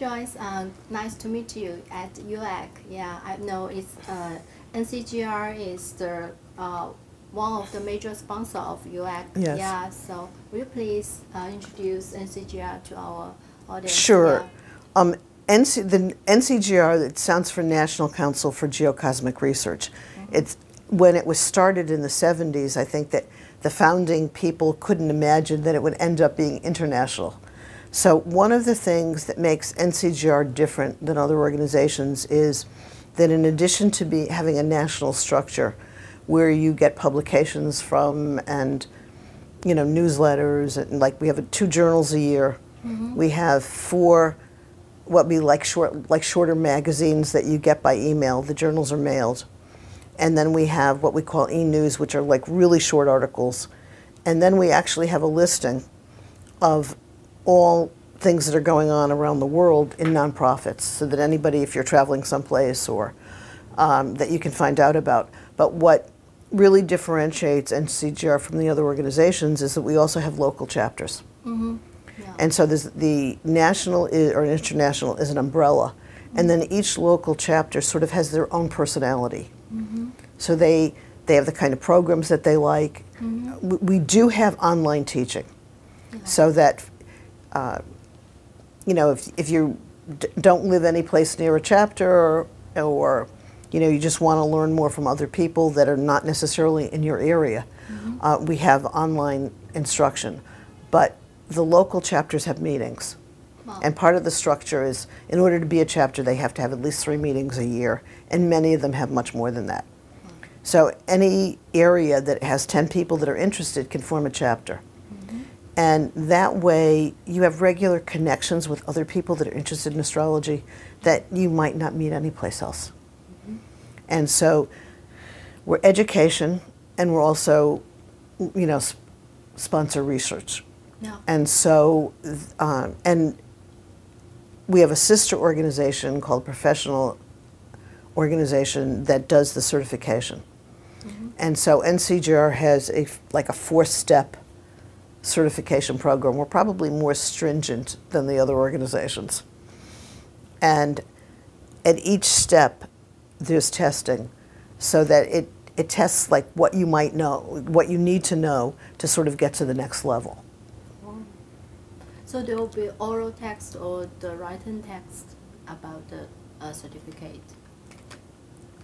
Joyce. Nice to meet you at UAC. Yeah, I know it's NCGR is the one of the major sponsors of UAC. Yes. Yeah, so will you please introduce NCGR to our audience? Sure. Yeah. The NCGR, it stands for National Council for Geocosmic Research. It's when it was started in the 70s, I think that the founding people couldn't imagine that it would end up being international. So one of the things that makes NCGR different than other organizations is that in addition to having a national structure where you get publications from and newsletters, and like we have 2 journals a year, we have 4 what we like shorter magazines that you get by email. The journals are mailed. And then we have what we call e-news, which are like really short articles. And then we actually have a listing of all things that are going on around the world in nonprofits, so that anybody, if you're traveling someplace or that you can find out about. But what really differentiates NCGR from the other organizations is that we also have local chapters. Yeah. And so the national or international is an umbrella, and then each local chapter sort of has their own personality. So they have the kind of programs that they like. We do have online teaching, so that if you don't live any place near a chapter, or you just want to learn more from other people that are not necessarily in your area, we have online instruction. But the local chapters have meetings. And part of the structure is, in order to be a chapter, they have to have at least 3 meetings a year, and many of them have much more than that. So any area that has 10 people that are interested can form a chapter. And that way, you have regular connections with other people that are interested in astrology that you might not meet anyplace else. And so we're education, and we're also, sponsor research. Yeah. And so, and we have a sister organization called Professional Organization that does the certification. And so NCGR has like a 4-step certification program. We're probably more stringent than the other organizations. And at each step, there's testing, so that it tests like what you might know, what you need to know to sort of get to the next level. So there will be oral text or the written text about the certificate.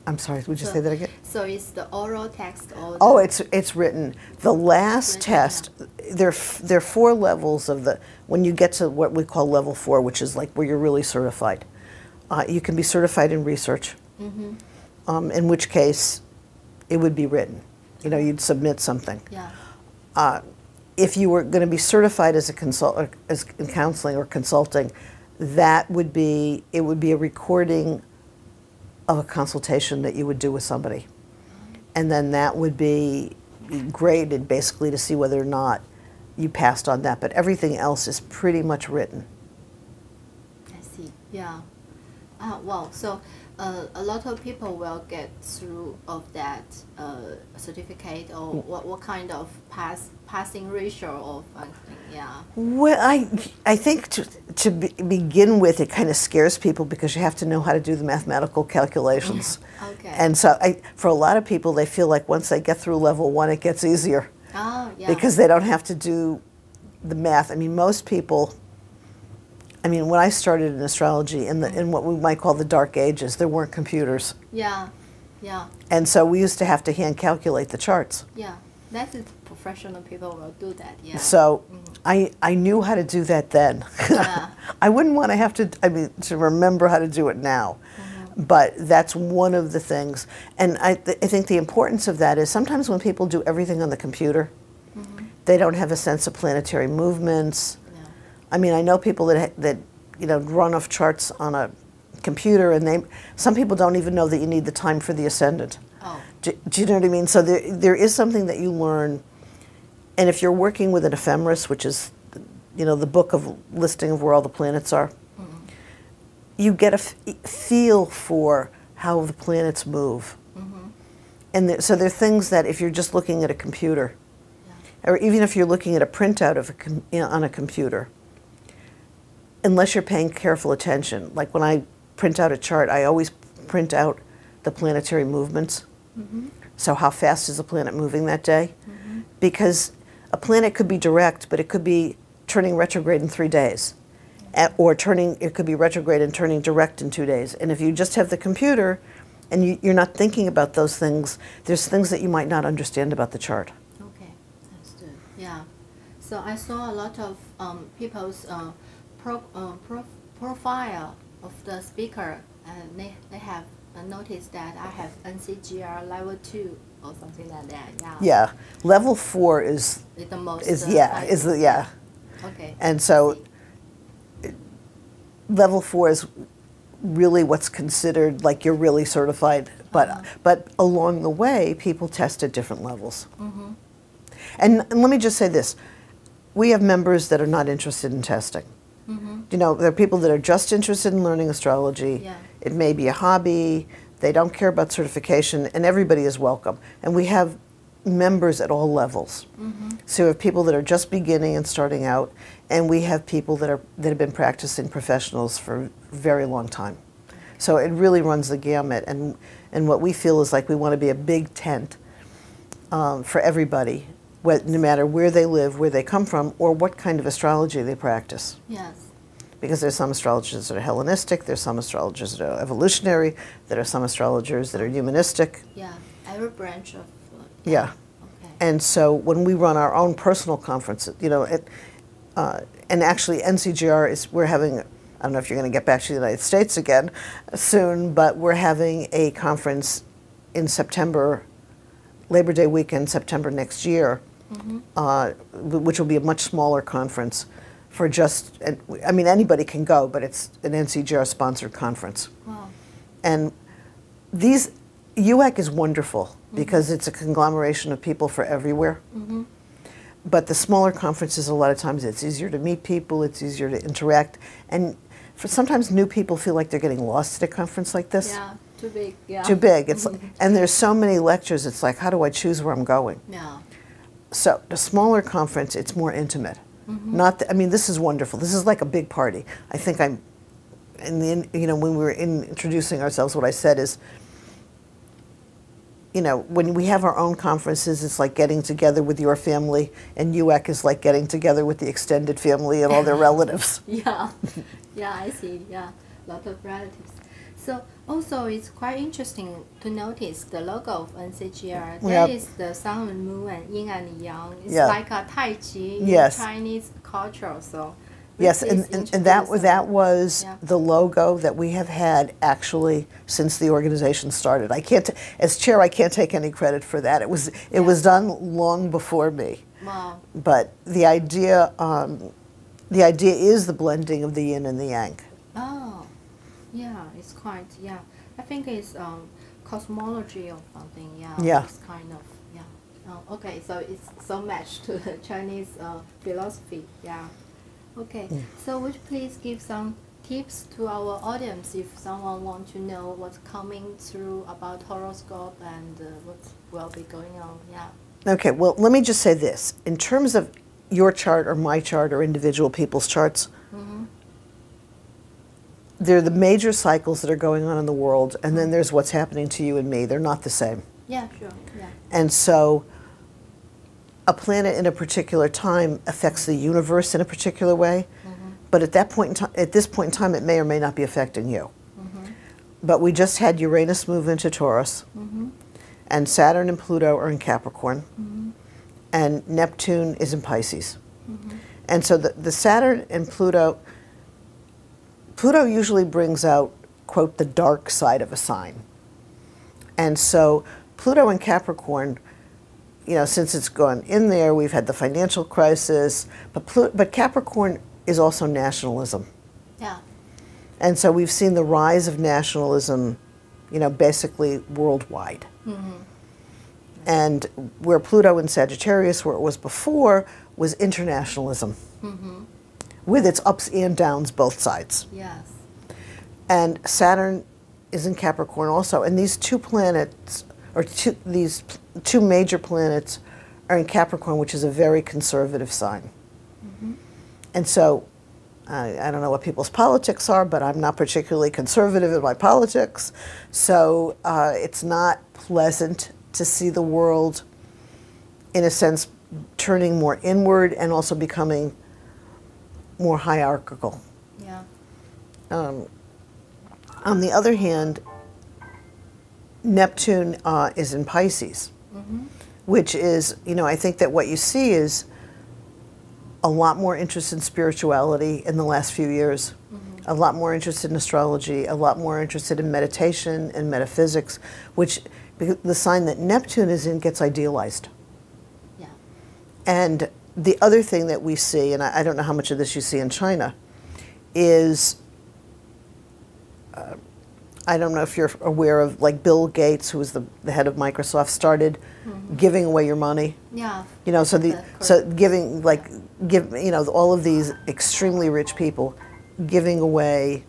I'm sorry, would you say that again? So it's the oral text or Oh, it's written. The last test, there are 4 levels of when you get to what we call level 4, which is like where you're really certified. You can be certified in research, in which case it would be written. You'd submit something. Yeah. If you were going to be certified as as in counseling or consulting, it would be a recording of a consultation that you would do with somebody. And then that would be graded basically to see whether or not you passed on that. But everything else is pretty much written. I see. Yeah. Wow. So a lot of people will get through of that certificate, or what kind of passing ratio or something. Yeah. Well, I think to begin with, it kind of scares people because you have to know how to do the mathematical calculations. Okay. And so for a lot of people, they feel like once they get through level 1, it gets easier. Oh, yeah. Because they don't have to do the math. I mean, most people. I mean, when I started in astrology in what we might call the dark ages, there weren't computers. Yeah, yeah. And so we used to have to hand calculate the charts. Yeah, that's it. Professional people will do that. Yeah. So I knew how to do that then. Yeah. I wouldn't want to have to remember how to do it now. But that's one of the things. And I think the importance of that is sometimes when people do everything on the computer, they don't have a sense of planetary movements. I mean, I know people that run off charts on a computer, and some people don't even know that you need the time for the ascendant. Oh. Do you know what I mean? So there is something that you learn, and if you're working with an ephemeris, which is, the book of listing of where all the planets are, you get a feel for how the planets move. And so there are things that if you're just looking at a computer, or even if you're looking at a printout of on a computer, unless you're paying careful attention. Like when I print out a chart, I always print out the planetary movements. So how fast is the planet moving that day? Because a planet could be direct, but it could be turning retrograde in 3 days. Or it could be retrograde and turning direct in 2 days. And if you just have the computer and you're not thinking about those things, there's things that you might not understand about the chart. Okay, understood. Yeah. So I saw a lot of people's profile of the speaker, and they have noticed that I have NCGR level 2 or something like that. Yeah. Yeah, level 4 is the most. Yeah. Okay. And so level 4 is really what's considered like you're really certified, but along the way, people test at different levels. And let me just say this: we have members that are not interested in testing. You know, there are people that are just interested in learning astrology. Yeah. It may be a hobby. They don't care about certification, and everybody is welcome. And we have members at all levels. So we have people that are just beginning and starting out, and we have people that have been practicing professionals for a very long time. So it really runs the gamut, and what we feel is like we want to be a big tent for everybody, no matter where they live, where they come from, or what kind of astrology they practice. Yes. Because there's some astrologers that are Hellenistic, there's some astrologers that are evolutionary, there are some astrologers that are humanistic. Yeah, every branch of. Yeah. Okay. And so when we run our own personal conferences, you know, and actually NCGR we're having, I don't know if you're going to get back to the United States again soon, but we're having a conference in September, Labor Day weekend, September next year, which will be a much smaller conference for just, I mean, anybody can go, but it's an NCGR-sponsored conference. Wow. And UAC is wonderful because it's a conglomeration of people from everywhere. But the smaller conferences, a lot of times it's easier to meet people, it's easier to interact, and sometimes new people feel like they're getting lost at a conference like this. Yeah, too big. Yeah. Too big. It's like, and there's so many lectures, it's like, how do I choose where I'm going? Yeah. So the smaller conference, it's more intimate. I mean, this is wonderful. This is like a big party. I think when we were introducing ourselves, what I said is, you know, when we have our own conferences, it's like getting together with your family, and UAC is like getting together with the extended family and all their relatives. Yeah, yeah, I see. Yeah, a lot of relatives. So also, it's quite interesting to notice the logo of NCGR. That is the sun and moon and yin and yang. It's like a Tai Chi in Chinese culture. So yes, and that was the logo that we have had actually since the organization started. I can't, as chair, I can't take any credit for that. It was done long before me. Wow. But the idea is the blending of the yin and the yang. Oh, yeah, it's quite I think it's cosmology or something. Yeah. It's kind of Oh, okay, so it's so matched to the Chinese philosophy. Yeah. Okay, so would you please give some tips to our audience if someone wants to know what's coming through about horoscope and what will be going on? Yeah. Okay, well, let me just say this. In terms of your chart or my chart or individual people's charts, there are the major cycles that are going on in the world, and then there's what's happening to you and me. They're not the same. Yeah, sure. Yeah. And so a planet in a particular time affects the universe in a particular way, but at this point in time, it may or may not be affecting you. But we just had Uranus move into Taurus, and Saturn and Pluto are in Capricorn, and Neptune is in Pisces. And so the Saturn and Pluto usually brings out, quote, the dark side of a sign. And so Pluto in Capricorn, you know, since it's gone in there, we've had the financial crisis, but Capricorn is also nationalism. Yeah. And so we've seen the rise of nationalism, you know, basically worldwide. And where Pluto in Sagittarius, where it was before, was internationalism, with its ups and downs, both sides. Yes. And Saturn is in Capricorn also, and these two planets, or these two major planets, are in Capricorn, which is a very conservative sign. And so I don't know what people's politics are, but I'm not particularly conservative in my politics. So it's not pleasant to see the world, in a sense, turning more inward and also becoming more hierarchical. Yeah. On the other hand, Neptune is in Pisces, which is, I think that what you see is a lot more interest in spirituality in the last few years, a lot more interest in astrology, a lot more interested in meditation and metaphysics, which the sign that Neptune is in gets idealized. Yeah. And the other thing that we see, and I don't know how much of this you see in China, is I don't know if you're aware of, like, Bill Gates, who was the head of Microsoft, started giving away your money. Yeah. So giving, all of these extremely rich people giving away,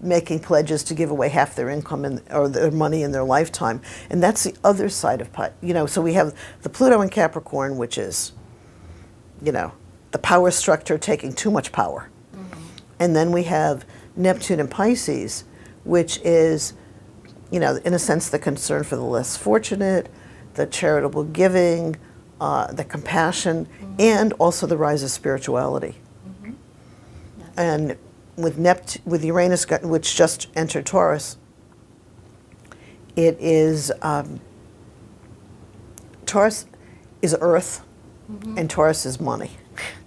making pledges to give away half their income or their money in their lifetime. And that's the other side of, so we have the Pluto in Capricorn, which is, the power structure taking too much power. And then we have Neptune in Pisces, which is, in a sense, the concern for the less fortunate, the charitable giving, the compassion, and also the rise of spirituality. Yes. And with Uranus, which just entered Taurus, it is, Taurus is earth, and Taurus is money.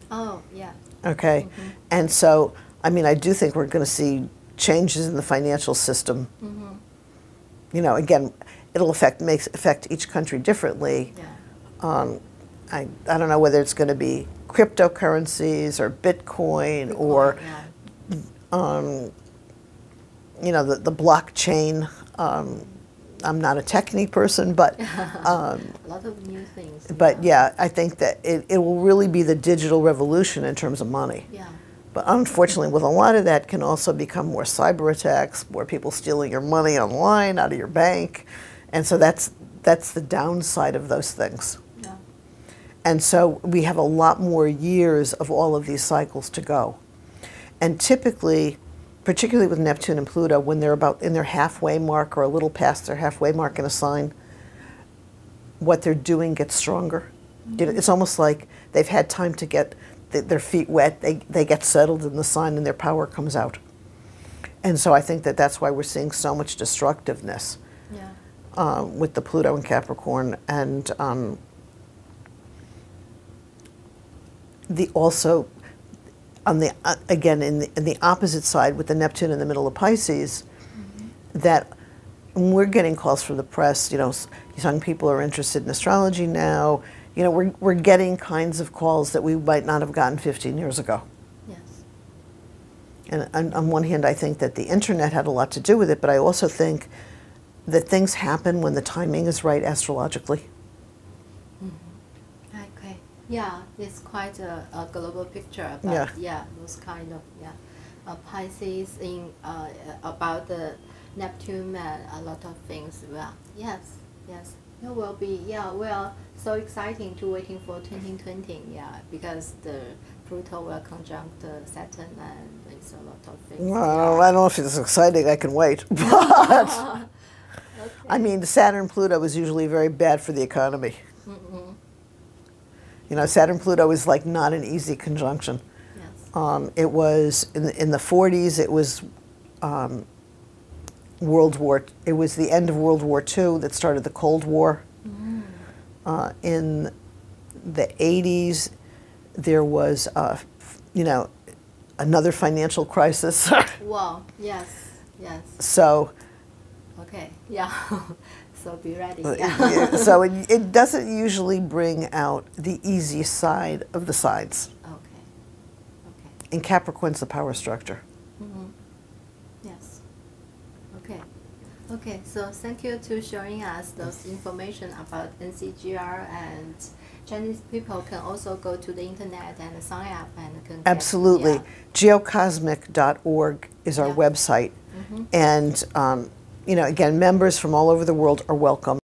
Oh, yeah. Okay? And so, I do think we're going to see changes in the financial system. Again, it'll affect each country differently. Yeah. I don't know whether it's going to be cryptocurrencies or Bitcoin or, yeah. The blockchain. I'm not a techie person, but a lot of new things. But yeah, I think that it will really be the digital revolution in terms of money. Yeah. But unfortunately, with a lot of that can also become more cyber attacks, more people stealing your money online out of your bank. And so that's the downside of those things. Yeah. And so we have a lot more years of all of these cycles to go. And typically, particularly with Neptune and Pluto, when they're about in their halfway mark or a little past their halfway mark in a sign, what they're doing gets stronger. It's almost like they've had time to get their feet wet, they get settled in the sign and their power comes out. And so I think that that's why we're seeing so much destructiveness with the Pluto in Capricorn. And also, on the again, in the opposite side with the Neptune in the middle of Pisces, that we're getting calls from the press, young people are interested in astrology now. We're getting kinds of calls that we might not have gotten 15 years ago. Yes. And on one hand, I think that the internet had a lot to do with it, but I also think that things happen when the timing is right astrologically. Okay. Yeah, it's quite a global picture about those kind of Pisces in about the Neptune and a lot of things. Well, yes. It will be, we are so exciting to waiting for 2020, because the Pluto will conjunct Saturn and it's a lot of things. Well, I don't know if it's exciting, I can wait, but okay. Saturn-Pluto is usually very bad for the economy. Saturn-Pluto is like not an easy conjunction. Yes. It was, in the 40s, it was it was the end of World War II that started the Cold War. In the 80s, there was, another financial crisis. Wow, yes. So. Okay, so be ready. So it doesn't usually bring out the easy side of the signs. Okay. And Capricorn's the power structure. Yes. Okay, so thank you to showing us those information about NCGR, and Chinese people can also go to the internet and sign up and can Absolutely. Geocosmic.org is our website. And, again, members from all over the world are welcome.